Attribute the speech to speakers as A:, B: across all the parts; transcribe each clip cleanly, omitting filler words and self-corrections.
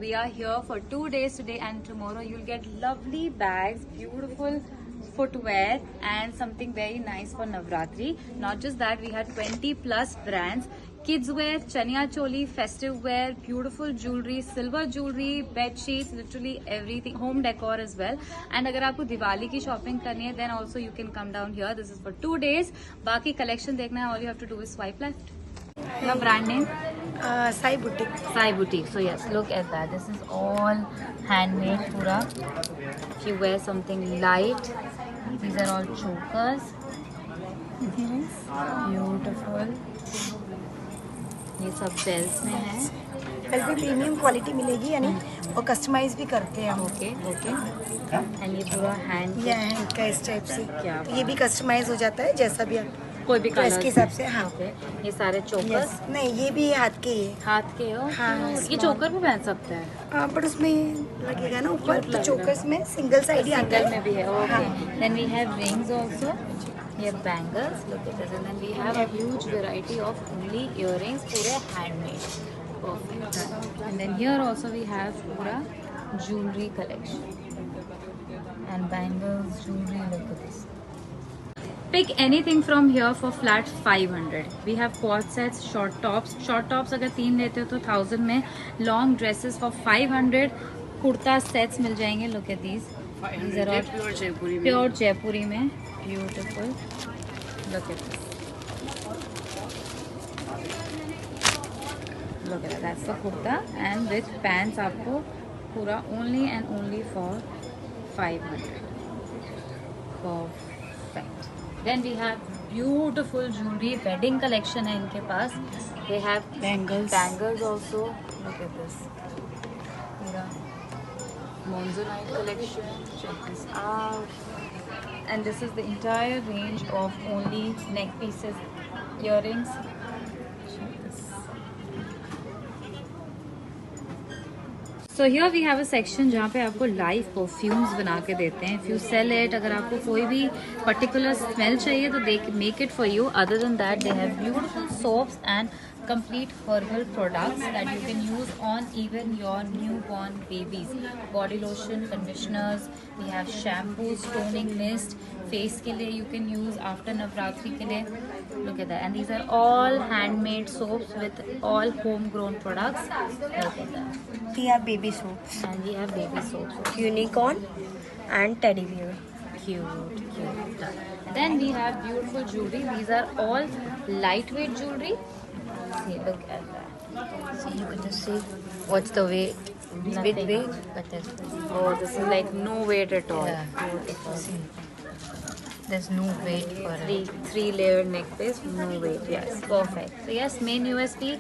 A: we are here for 2 days today and tomorrow. You'll get lovely bags, beautiful footwear and something very nice for Navratri. Not just that, we had 20 plus brands. Kids wear, chaniya choli, festive wear, beautiful jewelry, silver jewelry, bed sheets, literally everything, home decor as well. And अगर आपको दिवाली की shopping करनी है, then also you can come down here. This is for 2 days. बाकी collection देखना है, all you have to do is swipe left. Your brand name?
B: Sai Boutique.
A: Sai Boutique. So yes, look at that. This is all handmade pura. If you wear something light, these are all chokers. Beautiful. ये सब bells में है.
B: Bells भी premium quality मिलेगी यानी और customise भी करते हैं हम.
A: ओके एंड ये पूरा हैंड
B: का इस टाइप से
A: क्या
B: तो ये भी कस्टमाइज हो जाता है जैसा भी आप
A: कोई भी
B: ड्रेस के हिसाब से. हाँ
A: ओके. ये सारे चोकर्स
B: नहीं ये भी हाथ के ही है.
A: हाथ के हो.
B: हाँ,
A: ये चोकर भी पहन सकते हैं.
B: बट उसमें लगेगा ना ऊपर तो चोकर्स में सिंगल साइड ही आता
A: सिंगल
B: है.
A: में भी है. Okay. Then we have rings also. We have bangles, look at this, and then we have a huge variety of only earrings, pure handmade. Perfect. And then here also we have pura jewelry collection and bangles, jewelry. Look at this. Pick anything from here for flat 500. We have quad sets, short tops. Short tops अगर 3 लेते हो तो 1000 में. Long dresses for 500. Kurta sets मिल जाएंगे. Look at these. These are all pure Jaipuri में. Beautiful. Look at this. Look at that. That's the kurta and with pants आपको पूरा only and only for 500. Perfect. Then we have beautiful jewelry. Wedding collection है इनके पास. They have bangles also. Look at this. पूरा Monzonite collection. Check this out. And this is the entire range of only neck pieces, earrings. So here we have a section जहाँ पे आपको live perfumes बना के देते हैं. If you sell it, अगर आपको कोई भी particular smell चाहिए तो they make it for you. Other than that, they have beautiful soaps and complete herbal products that you can use on even your newborn babies. Body lotion, conditioners, we have shampoos, toning mist, face के लिए you can use after Navratri के लिए. Look at that. And these are all handmade soaps with all homegrown products. Look at that.
B: We have baby soaps.
A: And we have baby soaps.
B: Unicorn and teddy bear.
A: Cute. Then we have beautiful jewelry. These are all lightweight jewelry. See, look at that.
B: So you can just see what's the weight.
A: Nothing.
B: Big weight, but there's
A: Oh, this is like no weight at all.
B: Yeah.
A: Beautiful.
B: see. There's no weight for it.
A: Three layered neck piece, no weight. Yes, perfect. So yes, main USP,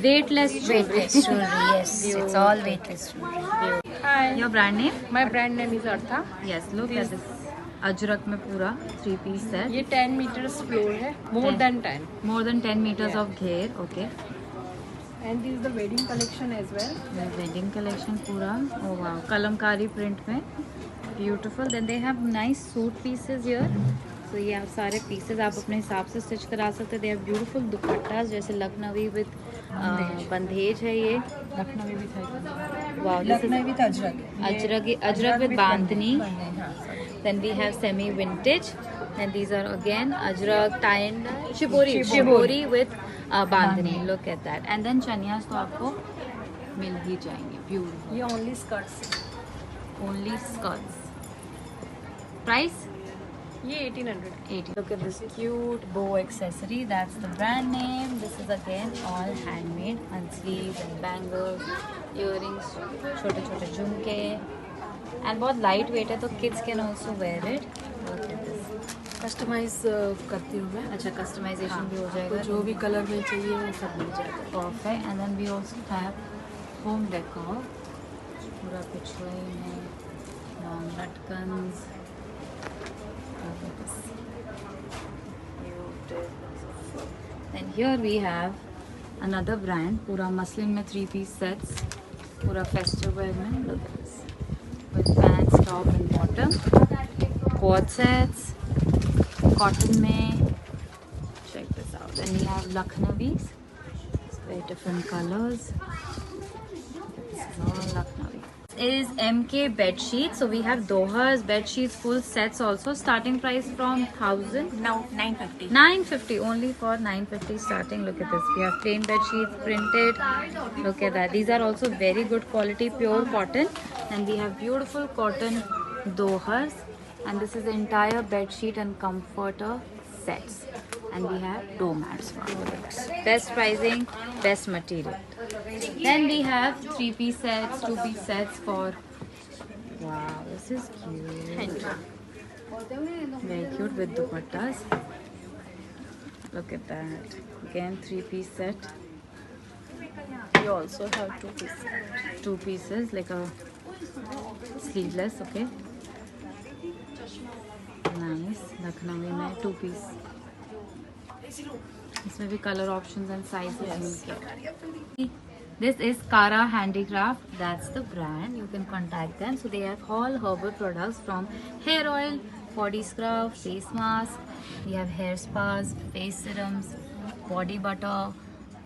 A: weightless jewelry.
B: Weightless jewelry, yes. It's all weightless jewelry.
C: Hi,
A: Your brand name?
C: my brand name is Artha.
A: Yes, look at this. Ajrak में पूरा 3 piece set.
C: ये 10 meters floor है, more than 10.
A: More than 10 meters
C: Yeah.
A: of घेर. Okay.
C: And this is the wedding collection as well.
A: Wedding collection पूरा. Oh wow. Kalamkari print में. Beautiful. Then they have nice suit pieces here. So ये आप सारे pieces आप अपने हिसाब से stitch करा सकते हैं. They have beautiful दुपट्टास जैसे लखनवी with बंदेज है ये.
C: लखनवी भी था.
A: Wow. This is
C: लखनवी था
A: Ajrak with bandhani. Then we have semi vintage. And these are again Ajrak tie and shibori with bandhani. Look at that. And then chaniyas तो आपको मिल ही जाएंगे. Beautiful.
C: ये only skirts.
A: Only skirts. Price?
C: ये 1800.
A: 80. Look at this cute bow accessory. That's the brand name. This is again all handmade. And sleeves and bangles, earrings, छोटे छोटे झुमके. And बहुत light weight है तो kids can also wear it. Look at this.
C: Customise करती हूँ मैं.
A: अच्छा customization भी हो जाएगा.
C: जो भी कलर में चाहिए वो सब मिल जाएगा.
A: Perfect. And then we also have home decor. पूरा पिछवाई में long लटकन्स. Then here we have another brand, पूरा मसलिन में 3 piece sets, पूरा festive wear में. Look at this. With pants, top and bottom. Quad sets, cotton में. Check this out. Then we have Lucknowi's. Very different colors. This is all is MK bed sheets. So we have Doha's bed sheets full sets also. Starting price from 1000.
B: Now 950.
A: 950 only for 950 starting. Look at this. We have plain bed sheets printed. Look at that. These are also very good quality pure cotton. And we have beautiful cotton Dohas. And this is the entire bed sheet and comforter sets. And we have door mats. Best pricing, best material. Then we have 3-piece sets, 2-piece sets for. Wow, this is cute. Very cute with dupattas. Look at that. Again, 3-piece set.
C: You also have 2 pieces.
A: 2 pieces like a sleeveless. Okay. Nice. Lucknowi में 2 piece. इसमें भी color options and sizes मिलके. This is Kara Handicraft. That's the brand. You can contact them. So they have all herbal products from hair oil, body scrub, face mask. We have hair spas, face serums, body butter,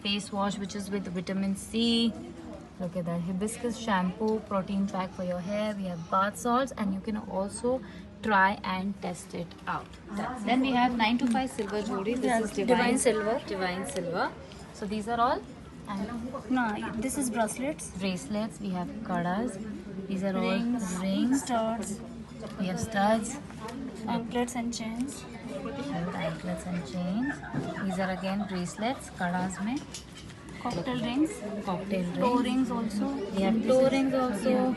A: face wash which is with vitamin C. Look at that. Hibiscus shampoo, protein pack for your hair. We have bath salts and you can also try and test it out. Then we have 925 silver jewelry. This is divine silver. Divine silver. So these are all. And
B: No, this is bracelets,
A: bracelets. We have kadas. These are
B: rings,
A: all rings.
B: studs,
A: We have studs.
B: anklets and chains.
A: Cute anklets and chains. These are again bracelets. Kadas mein.
B: Cocktail rings,
A: Cocktail
B: toe
A: rings.
B: rings also.
A: We have toe rings also.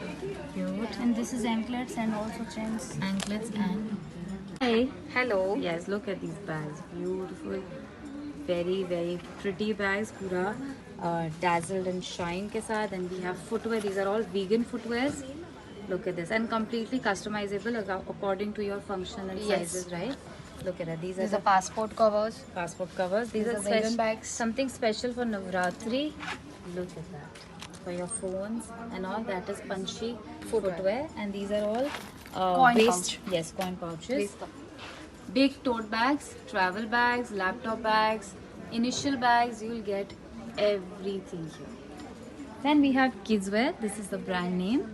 A: Cute.
B: And this is anklets and also chains.
A: Anklets and. Hey.
C: Hello.
A: Yes, look at these bags. Beautiful. Very, very pretty bags. Pura dazzled and shine ke saath. And we have footwear. These are all vegan footwears. Look at this. And completely customizable according to your function and sizes, right? Look at it. These are the
C: passport covers.
A: passport covers. These are
C: vegan bags.
A: Something special for Navratri. Look at that. For your phones and all. That is punchy footwear. And these are all
B: Coin
A: waist. Yes, coin pouches. Big tote bags, travel bags, laptop bags, initial bags. You will get everything here. Then we have kids wear. This is the brand name.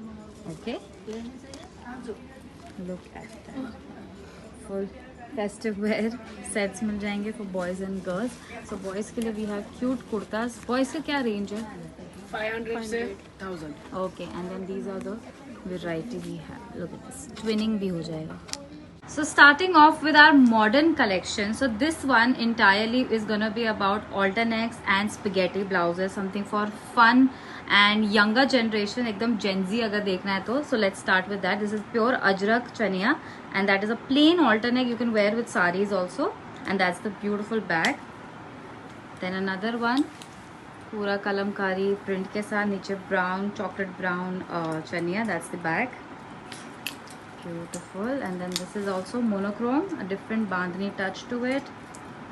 A: Okay. Look at that. Full festive wear sets मिल जाएंगे for boys and girls. So boys के लिए we have cute kurtas. Boys का क्या range है?
C: 500 से 1000.
A: Okay, and then these are the variety we have. Look at this. Twinning भी हो जाएगा. So starting off with our modern collection. So this one entirely is gonna be about alternecks and spaghetti blouses. Something for fun and younger generation. एकदम Gen Z अगर देखना है तो. So let's start with that. This is pure Ajrak chaniya. And that is a plain alterneck. You can wear with saris also. And that's the beautiful bag. Then another one. पूरा Kalamkari print के साथ नीचे brown, chocolate brown chaniya. That's the bag. Beautiful. And then this is also monochrome, a different bandhani touch to it.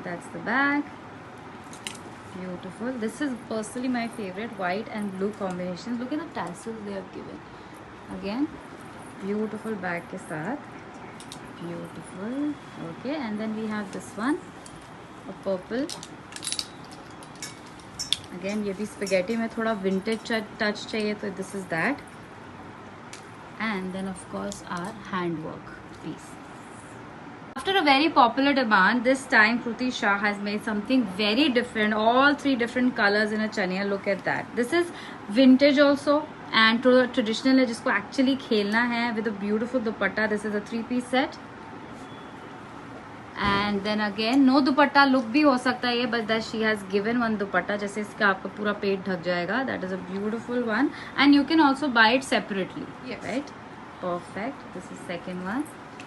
A: That's the bag. Beautiful. This is personally my favorite, white and blue combinations. Look at the tassels they have given. Again, beautiful bag ke saath. Beautiful. Okay, and then we have this one, a purple. Again, ये भी spaghetti में थोड़ा vintage touch चाहिए तो this is that. And then of course our handwork piece. After a very popular demand, this time Kruti Shah has made something very different. All 3 different colors in a chaniya. Look at that. This is vintage also and traditional है जिसको actually खेलना है with a beautiful dupatta. This is a 3-piece set. And then again no dupatta look भी हो सकता है ये, but that she has given one dupatta जैसे इसका आपका पूरा पेट ढक जाएगा. That is a beautiful one and you can also buy it separately.
C: Yes.
A: Right? Perfect. This is second one.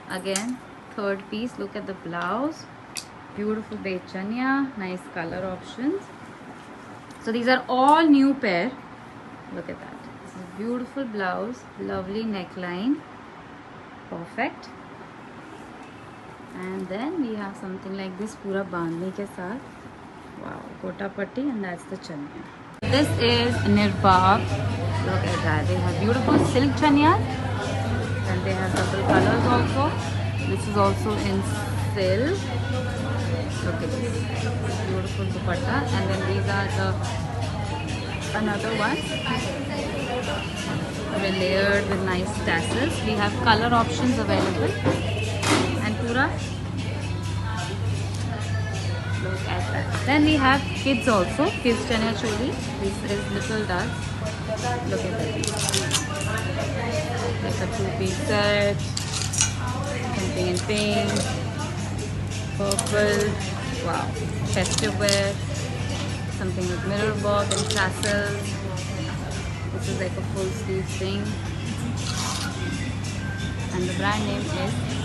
A: Again 3rd piece. Look at the blouse. Beautiful beige chaniya. Nice color options. So these are all new pair. Look at that. This is beautiful blouse. Lovely neckline. Perfect. And then we have something like this pura bandhni ke saath. Wow, kota patti, and that's the chaniya. This is Nirbab. Look at that. They have beautiful silk chaniyas and they have double colors also. This is also in silk. Look at this. Beautiful dupatta. And then these are the another one. they're layered with nice tassels. We have color options available. And pura, look at that. Then we have kids also, kids chanya choli. This is little ducks. Look at that. Like a two-piece set, something in pink, purple, wow, festive wear, something with mirror work and tassels. This is like a full sleeve thing. And the brand name is